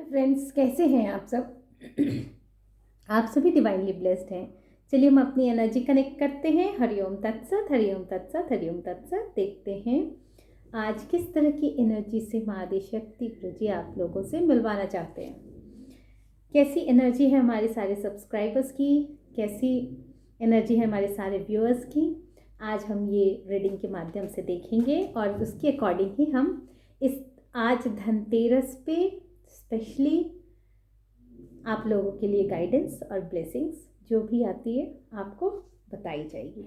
Hello friends, कैसे हैं आप सब? आप सभी डिवाइनली ब्लेस्ड हैं। चलिए हम अपनी एनर्जी कनेक्ट करते हैं। हरिओम तत्सत, हरिओम तत्सत, हरिओम तत्सत। देखते हैं आज किस तरह की एनर्जी से माँ आदि शक्ति गुरु जी आप लोगों से मिलवाना चाहते हैं। कैसी एनर्जी है हमारे सारे सब्सक्राइबर्स की, कैसी एनर्जी है हमारे सारे व्यूअर्स की, आज हम ये रीडिंग के माध्यम से देखेंगे और उसके अकॉर्डिंग ही हम इस आज धनतेरस पे स्पेशली आप लोगों के लिए गाइडेंस और ब्लेसिंग्स जो भी आती है आपको बताई जाएगी।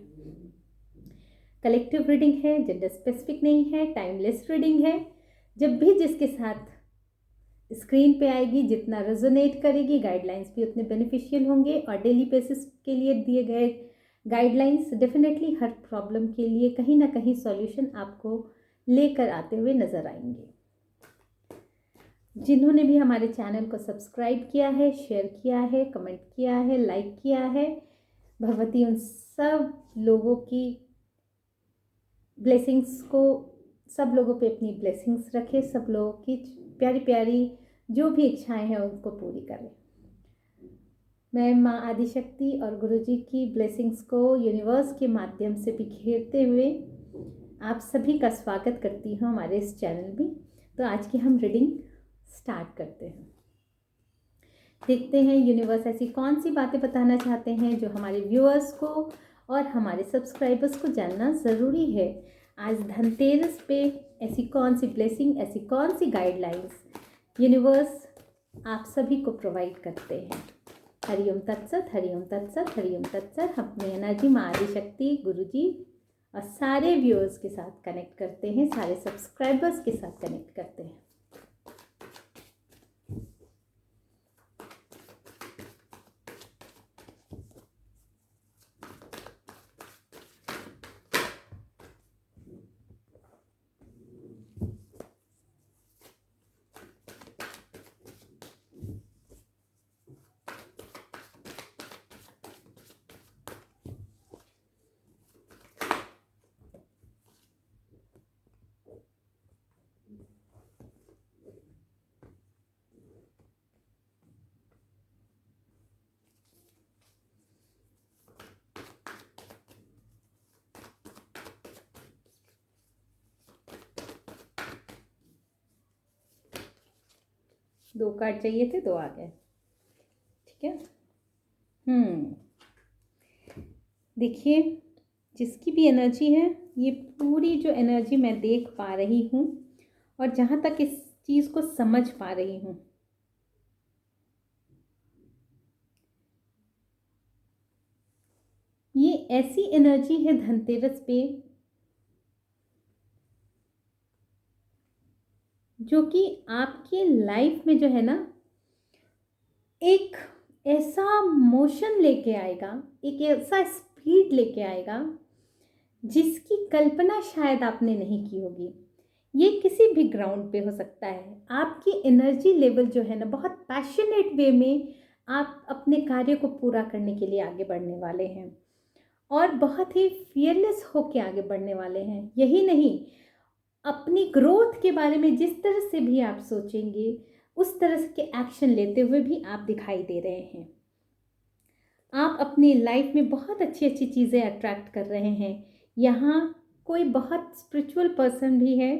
कलेक्टिव रीडिंग है, जेंडर स्पेसिफिक नहीं है, टाइमलेस रीडिंग है। जब भी जिसके साथ स्क्रीन पे आएगी, जितना रेजोनेट करेगी, गाइडलाइंस भी उतने बेनिफिशियल होंगे और डेली बेसिस के लिए दिए गए गाइडलाइंस डेफिनेटली हर प्रॉब्लम के लिए कहीं ना कहीं सॉल्यूशन आपको लेकर आते हुए नजर आएंगे। जिन्होंने भी हमारे चैनल को सब्सक्राइब किया है, शेयर किया है, कमेंट किया है, लाइक किया है, भगवती उन सब लोगों की ब्लेसिंग्स को, सब लोगों पे अपनी ब्लेसिंग्स रखे, सब लोगों की प्यारी प्यारी जो भी इच्छाएं हैं उनको पूरी करें। मैं माँ आदिशक्ति और गुरुजी की ब्लेसिंग्स को यूनिवर्स के माध्यम से बिखेरते हुए आप सभी का स्वागत करती हूँ हमारे इस चैनल में। तो आज की हम रीडिंग स्टार्ट करते हैं। देखते हैं यूनिवर्स ऐसी कौन सी बातें बताना चाहते हैं जो हमारे व्यूअर्स को और हमारे सब्सक्राइबर्स को जानना ज़रूरी है। आज धनतेरस पे ऐसी कौन सी ब्लेसिंग, ऐसी कौन सी गाइडलाइंस यूनिवर्स आप सभी को प्रोवाइड करते हैं। हरिओम तत्सत, हरिओम तत्सत, हरिओम तत्सत। अपनी एनर्जी माँ आदिशक्ति गुरुजी और सारे व्यूअर्स के साथ कनेक्ट करते हैं, सारे सब्सक्राइबर्स के साथ कनेक्ट करते हैं। दो कार्ड चाहिए थे, दो आ गए। ठीक है। देखिए, जिसकी भी एनर्जी है, ये पूरी जो एनर्जी मैं देख पा रही हूँ और जहाँ तक इस चीज़ को समझ पा रही हूँ, ये ऐसी एनर्जी है धनतेरस पे जो कि आपके लाइफ में जो है ना, एक ऐसा मोशन लेके आएगा, एक ऐसा स्पीड लेके आएगा जिसकी कल्पना शायद आपने नहीं की होगी। ये किसी भी ग्राउंड पे हो सकता है। आपकी एनर्जी लेवल जो है ना, बहुत पैशनेट वे में आप अपने कार्य को पूरा करने के लिए आगे बढ़ने वाले हैं और बहुत ही फियरलेस होके आगे बढ़ने वाले हैं। यही नहीं, अपनी ग्रोथ के बारे में जिस तरह से भी आप सोचेंगे उस तरह के एक्शन लेते हुए भी आप दिखाई दे रहे हैं। आप अपनी लाइफ में बहुत अच्छी अच्छी चीज़ें अट्रैक्ट कर रहे हैं। यहाँ कोई बहुत स्पिरिचुअल पर्सन भी है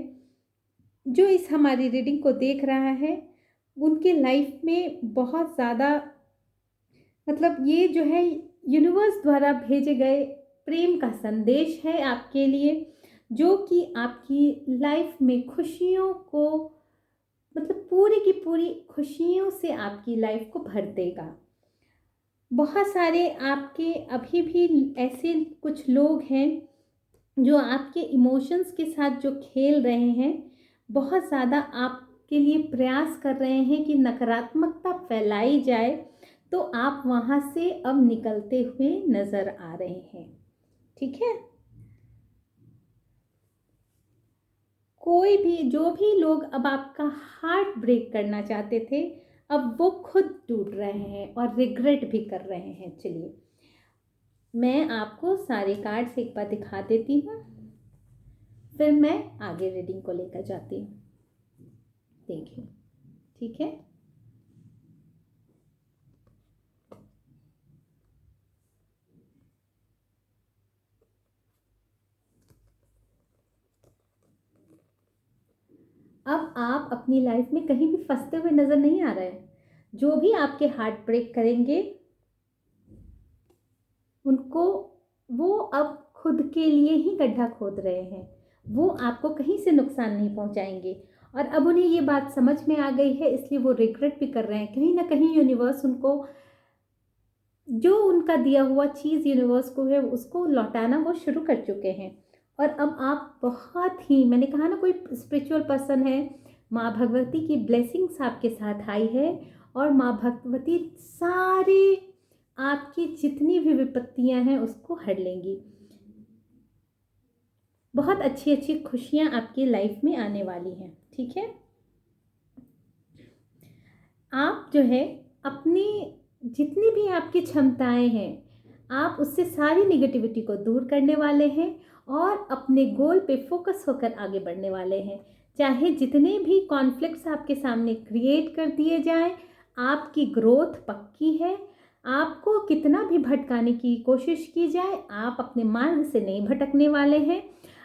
जो इस हमारी रीडिंग को देख रहा है। उनके लाइफ में बहुत ज़्यादा, मतलब ये जो है यूनिवर्स द्वारा भेजे गए प्रेम का संदेश है आपके लिए, जो कि आपकी लाइफ में खुशियों को, मतलब पूरी की पूरी खुशियों से आपकी लाइफ को भर देगा। बहुत सारे आपके अभी भी ऐसे कुछ लोग हैं जो आपके इमोशंस के साथ जो खेल रहे हैं, बहुत ज़्यादा आपके लिए प्रयास कर रहे हैं कि नकारात्मकता फैलाई जाए, तो आप वहाँ से अब निकलते हुए नज़र आ रहे हैं। ठीक है। कोई भी, जो भी लोग अब आपका हार्ट ब्रेक करना चाहते थे, अब वो खुद टूट रहे हैं और रिग्रेट भी कर रहे हैं। चलिए मैं आपको सारे कार्ड्स एक बार दिखा देती हूँ, फिर मैं आगे रीडिंग को लेकर जाती हूँ। देखिए, ठीक है। आप अपनी लाइफ में कहीं भी फंसते हुए नज़र नहीं आ रहे हैं। जो भी आपके हार्ट ब्रेक करेंगे उनको, वो अब खुद के लिए ही गड्ढा खोद रहे हैं, वो आपको कहीं से नुकसान नहीं पहुंचाएंगे। और अब उन्हें ये बात समझ में आ गई है, इसलिए वो रिग्रेट भी कर रहे हैं। कहीं ना कहीं यूनिवर्स उनको, जो उनका दिया हुआ चीज़ यूनिवर्स को है, उसको लौटाना वो शुरू कर चुके हैं। और अब आप बहुत ही, मैंने कहा ना, कोई स्पिरिचुअल पर्सन है, माँ भगवती की ब्लेसिंग्स आपके साथ आई है और माँ भगवती सारे आपकी जितनी भी विपत्तियां हैं उसको हर लेंगी। बहुत अच्छी अच्छी खुशियां आपकी लाइफ में आने वाली हैं। ठीक है, आप जो है अपनी जितनी भी आपकी क्षमताएं हैं, आप उससे सारी निगेटिविटी को दूर करने वाले हैं और अपने गोल पे फोकस होकर आगे बढ़ने वाले हैं। चाहे जितने भी कॉन्फ्लिक्ट्स आपके सामने क्रिएट कर दिए जाएं, आपकी ग्रोथ पक्की है। आपको कितना भी भटकाने की कोशिश की जाए, आप अपने मार्ग से नहीं भटकने वाले हैं।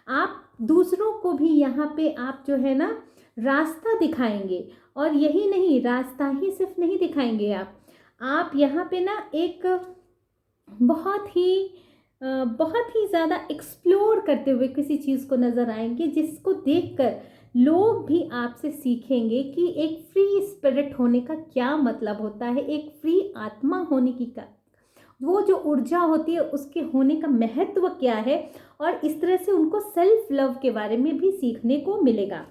आप दूसरों को भी यहाँ पे आप जो है ना रास्ता दिखाएंगे। और यही नहीं, रास्ता ही सिर्फ नहीं दिखाएंगे आप यहाँ पे ना एक बहुत ही ज़्यादा एक्सप्लोर करते हुए किसी चीज़ को नज़र आएंगे, जिसको देखकर लोग भी आपसे सीखेंगे कि एक फ्री स्पिरिट होने का क्या मतलब होता है, एक फ्री आत्मा होने की का वो जो ऊर्जा होती है उसके होने का महत्व क्या है। और इस तरह से उनको सेल्फ लव के बारे में भी सीखने को मिलेगा।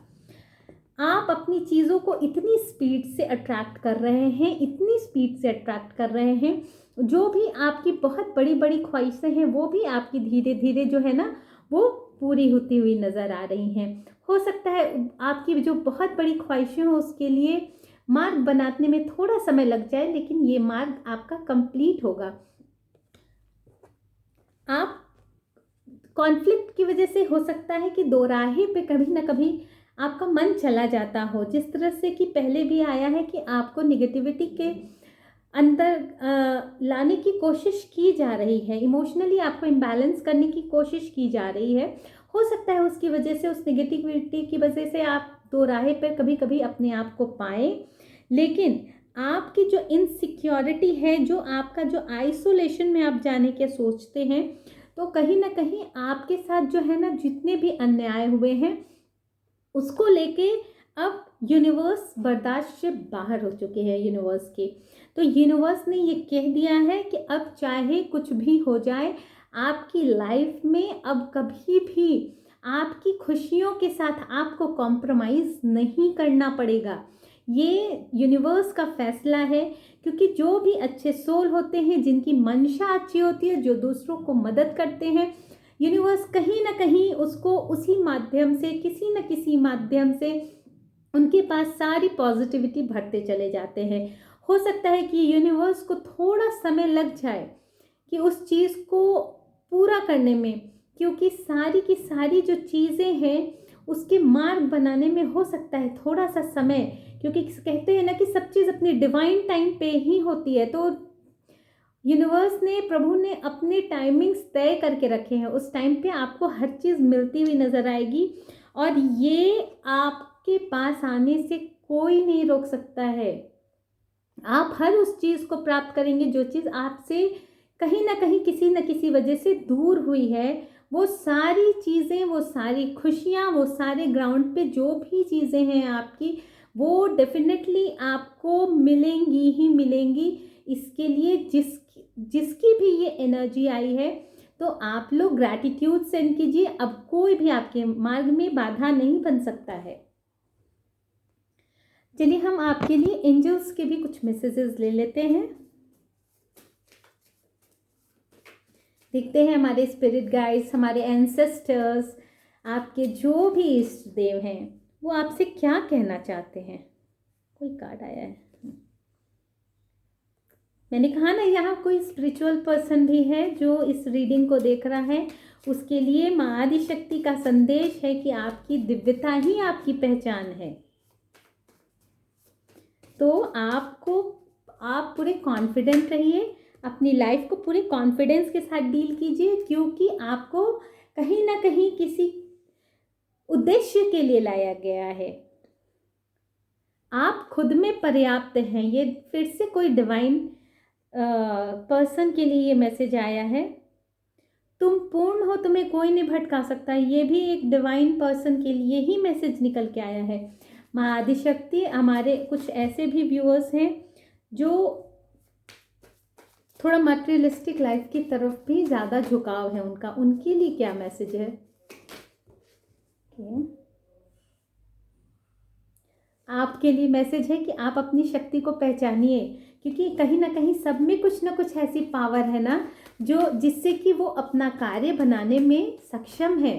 आप अपनी चीज़ों को इतनी स्पीड से अट्रैक्ट कर रहे हैं, इतनी स्पीड से अट्रैक्ट कर रहे हैं, जो भी आपकी बहुत बड़ी बड़ी ख्वाहिशें हैं वो भी आपकी धीरे धीरे जो है ना वो पूरी होती हुई नज़र आ रही हैं। हो सकता है आपकी जो बहुत बड़ी ख्वाहिशें हो उसके लिए मार्ग बनाने में थोड़ा समय लग जाए, लेकिन ये मार्ग आपका कंप्लीट होगा। आप कॉन्फ्लिक्ट की वजह से हो सकता है कि दोराहे पे कभी ना कभी आपका मन चला जाता हो, जिस तरह से कि पहले भी आया है कि आपको निगेटिविटी के अंदर लाने की कोशिश की जा रही है, इमोशनली आपको इम्बैलेंस करने की कोशिश की जा रही है। हो सकता है उसकी वजह से, उस निगेटिविटी की वजह से आप दोराहे पर कभी कभी अपने आप को पाएं। लेकिन आपकी जो इनसिक्योरिटी है, जो आपका जो आइसोलेशन में आप जाने के सोचते हैं, तो कहीं ना कहीं आपके साथ जो है ना जितने भी अन्याय हुए हैं उसको लेके अब यूनिवर्स बर्दाश्त से बाहर हो चुके हैं यूनिवर्स के। तो यूनिवर्स ने ये कह दिया है कि अब चाहे कुछ भी हो जाए आपकी लाइफ में, अब कभी भी आपकी खुशियों के साथ आपको कॉम्प्रोमाइज़ नहीं करना पड़ेगा। ये यूनिवर्स का फैसला है, क्योंकि जो भी अच्छे सोल होते हैं, जिनकी मंशा अच्छी होती है, जो दूसरों को मदद करते हैं, यूनिवर्स कहीं ना कहीं उसको उसी माध्यम से, किसी न किसी माध्यम से उनके पास सारी पॉजिटिविटी भरते चले जाते हैं। हो सकता है कि यूनिवर्स को थोड़ा समय लग जाए कि उस चीज़ को पूरा करने में, क्योंकि सारी की सारी जो चीज़ें हैं उसके मार्ग बनाने में हो सकता है थोड़ा सा समय, क्योंकि कहते हैं ना कि सब चीज़ अपनी डिवाइन टाइम पे ही होती है। तो यूनिवर्स ने, प्रभु ने अपने टाइमिंग्स तय करके रखे हैं, उस टाइम पे आपको हर चीज़ मिलती हुई नज़र आएगी। और ये आपके पास आने से कोई नहीं रोक सकता है। आप हर उस चीज़ को प्राप्त करेंगे जो चीज़ आपसे कहीं ना कहीं किसी न किसी वजह से दूर हुई है। वो सारी चीज़ें, वो सारी खुशियाँ, वो सारे ग्राउंड पे जो भी चीज़ें हैं आपकी, वो डेफिनेटली आपको मिलेंगी ही मिलेंगी। इसके लिए जिसकी भी ये एनर्जी आई है, तो आप लोग ग्रैटिट्यूड सेंड कीजिए। अब कोई भी आपके मार्ग में बाधा नहीं बन सकता है। चलिए हम आपके लिए एंजल्स के भी कुछ मैसेजेस ले लेते हैं। देखते हैं हमारे स्पिरिट गाइड्स, हमारे एंसेस्टर्स, आपके जो भी इष्ट देव हैं, वो आपसे क्या कहना चाहते हैं। कोई कार्ड आया है, मैंने कहा ना यहाँ कोई स्पिरिचुअल पर्सन भी है जो इस रीडिंग को देख रहा है। उसके लिए माँ आदि शक्ति का संदेश है कि आपकी दिव्यता ही आपकी पहचान है। तो आप पूरे कॉन्फिडेंट रहिए, अपनी लाइफ को पूरे कॉन्फिडेंस के साथ डील कीजिए, क्योंकि आपको कहीं ना कहीं किसी उद्देश्य के लिए लाया गया है। आप खुद में पर्याप्त हैं। ये फिर से कोई डिवाइन पर्सन के लिए ये मैसेज आया है। तुम पूर्ण हो, तुम्हें कोई नहीं भटका सकता। ये भी एक डिवाइन पर्सन के लिए ही मैसेज निकल के आया है। माँ आदिशक्ति, हमारे कुछ ऐसे भी व्यूअर्स हैं जो थोड़ा मटेरियलिस्टिक लाइफ की तरफ भी ज़्यादा झुकाव है उनका, उनके लिए क्या मैसेज है? आपके लिए मैसेज है कि आप अपनी शक्ति को पहचानिए, क्योंकि कहीं ना कहीं सब में कुछ ना कुछ ऐसी पावर है ना जो जिससे कि वो अपना कार्य बनाने में सक्षम है।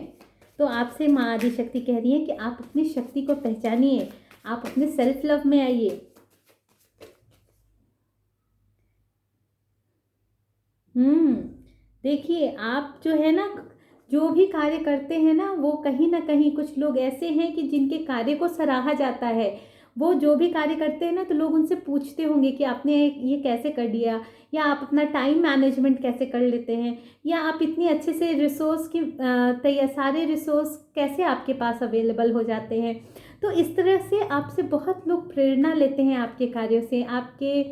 तो आपसे माँ आदि शक्ति कह रही है कि आप अपनी शक्ति को पहचानिए, आप अपने सेल्फ लव में आइए। देखिए, आप जो है ना, जो भी कार्य करते हैं ना, वो कहीं ना कहीं कुछ लोग ऐसे हैं कि जिनके कार्य को सराहा जाता है। वो जो भी कार्य करते हैं ना, तो लोग उनसे पूछते होंगे कि आपने ये कैसे कर दिया, या आप अपना टाइम मैनेजमेंट कैसे कर लेते हैं, या आप इतनी अच्छे से रिसोर्स की सारे रिसोर्स कैसे आपके पास अवेलेबल हो जाते हैं। तो इस तरह से आपसे बहुत लोग प्रेरणा लेते हैं आपके कार्यों से। आपके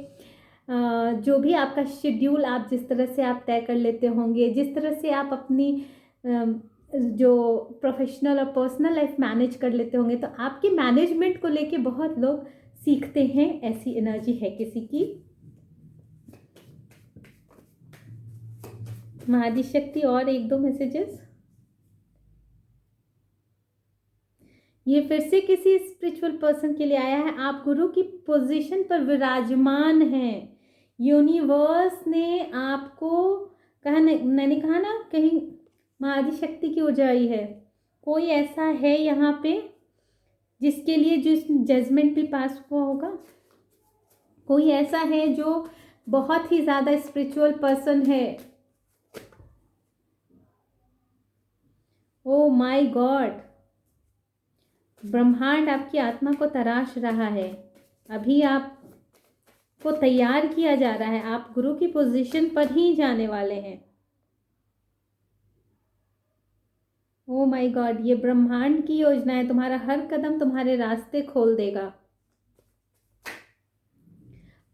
जो भी आपका शेड्यूल आप जिस तरह से आप तय कर लेते होंगे, जिस तरह से आप अपनी जो प्रोफेशनल और पर्सनल लाइफ मैनेज कर लेते होंगे, तो आपके मैनेजमेंट को लेके बहुत लोग सीखते हैं। ऐसी एनर्जी है किसी की। महादी शक्ति, और एक दो मैसेजेस। ये फिर से किसी स्पिरिचुअल पर्सन के लिए आया है। आप गुरु की पोजीशन पर विराजमान हैं। यूनिवर्स ने आपको कहा, मैंने कहा ना, कहीं महादी शक्ति की ऊंचाई है। कोई ऐसा है यहाँ पे जिसके लिए जिस जजमेंट भी पास हुआ होगा। कोई ऐसा है जो बहुत ही ज़्यादा स्पिरिचुअल पर्सन है। ओ माय गॉड, ब्रह्मांड आपकी आत्मा को तराश रहा है। अभी आपको तैयार किया जा रहा है। आप गुरु की पोजीशन पर ही जाने वाले हैं। ओ माय गॉड, ये ब्रह्मांड की योजना है। तुम्हारा हर कदम तुम्हारे रास्ते खोल देगा।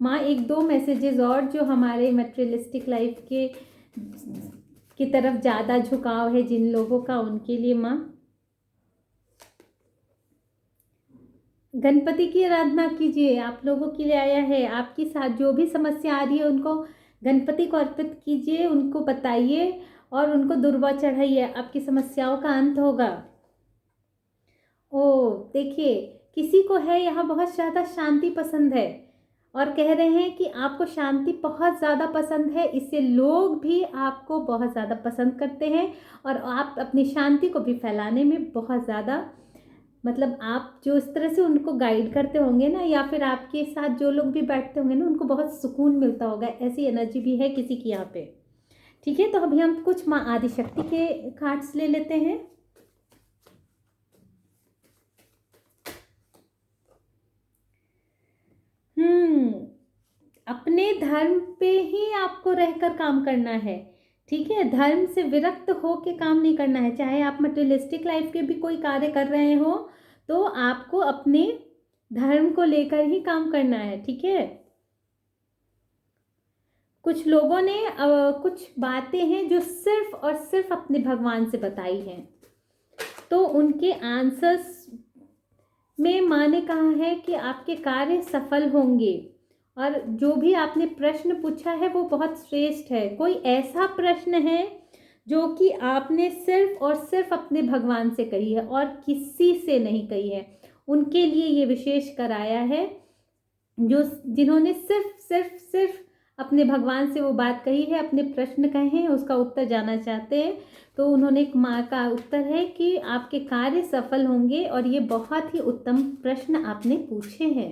माँ, एक दो मैसेजेस और जो हमारे मटेरियलिस्टिक लाइफ के की तरफ ज़्यादा झुकाव है जिन लोगों का, उनके लिए माँ। गणपति की आराधना कीजिए। आप लोगों के लिए आया है। आपके साथ जो भी समस्या आ रही है उनको गणपति को अर्पित कीजिए, उनको बताइए और उनको दुर्वा चढ़ाइए। आपकी समस्याओं का अंत होगा। ओ देखिए, किसी को है यहाँ बहुत ज़्यादा शांति पसंद है और कह रहे हैं कि आपको शांति बहुत ज़्यादा पसंद है, इससे लोग भी आपको बहुत ज़्यादा पसंद करते हैं और आप अपनी शांति को भी फैलाने में बहुत ज़्यादा, मतलब आप जो इस तरह से उनको गाइड करते होंगे ना, या फिर आपके साथ जो लोग भी बैठते होंगे ना, उनको बहुत सुकून मिलता होगा। ऐसी एनर्जी भी है किसी की यहाँ पे। ठीक है, तो अभी हम कुछ माँ आदिशक्ति के कार्ड्स ले लेते हैं। अपने धर्म पे ही आपको रहकर काम करना है। ठीक है, धर्म से विरक्त हो के काम नहीं करना है। चाहे आप मटेरियलिस्टिक लाइफ के भी कोई कार्य कर रहे हो, तो आपको अपने धर्म को लेकर ही काम करना है। ठीक है, कुछ लोगों ने कुछ बातें हैं जो सिर्फ और सिर्फ अपने भगवान से बताई हैं, तो उनके आंसर्स में माँ ने कहा है कि आपके कार्य सफल होंगे और जो भी आपने प्रश्न पूछा है वो बहुत श्रेष्ठ है। कोई ऐसा प्रश्न है जो कि आपने सिर्फ और सिर्फ अपने भगवान से कही है और किसी से नहीं कही है। उनके लिए ये विशेष कराया है, जो जिन्होंने सिर्फ सिर्फ सिर्फ अपने भगवान से वो बात कही है, अपने प्रश्न कहे हैं, उसका उत्तर जानना चाहते हैं। तो उन्होंने एक माँ का उत्तर है कि आपके कार्य सफल होंगे और ये बहुत ही उत्तम प्रश्न आपने पूछे हैं।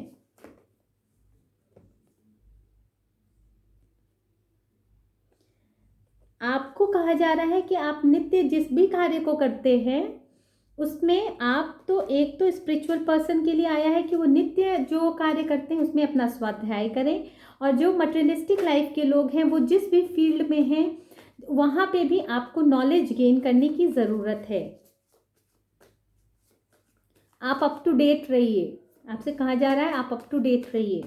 आपको कहा जा रहा है कि आप नित्य जिस भी कार्य को करते हैं उसमें आप तो एक तो स्पिरिचुअल पर्सन के लिए आया है कि वो नित्य जो कार्य करते हैं उसमें अपना स्वाध्याय करें, और जो मटेरियलिस्टिक लाइफ के लोग हैं वो जिस भी फील्ड में हैं वहाँ पे भी आपको नॉलेज गेन करने की ज़रूरत है। आप अप टू डेट रहिए, आपसे कहा जा रहा है आप अप टू डेट रहिए।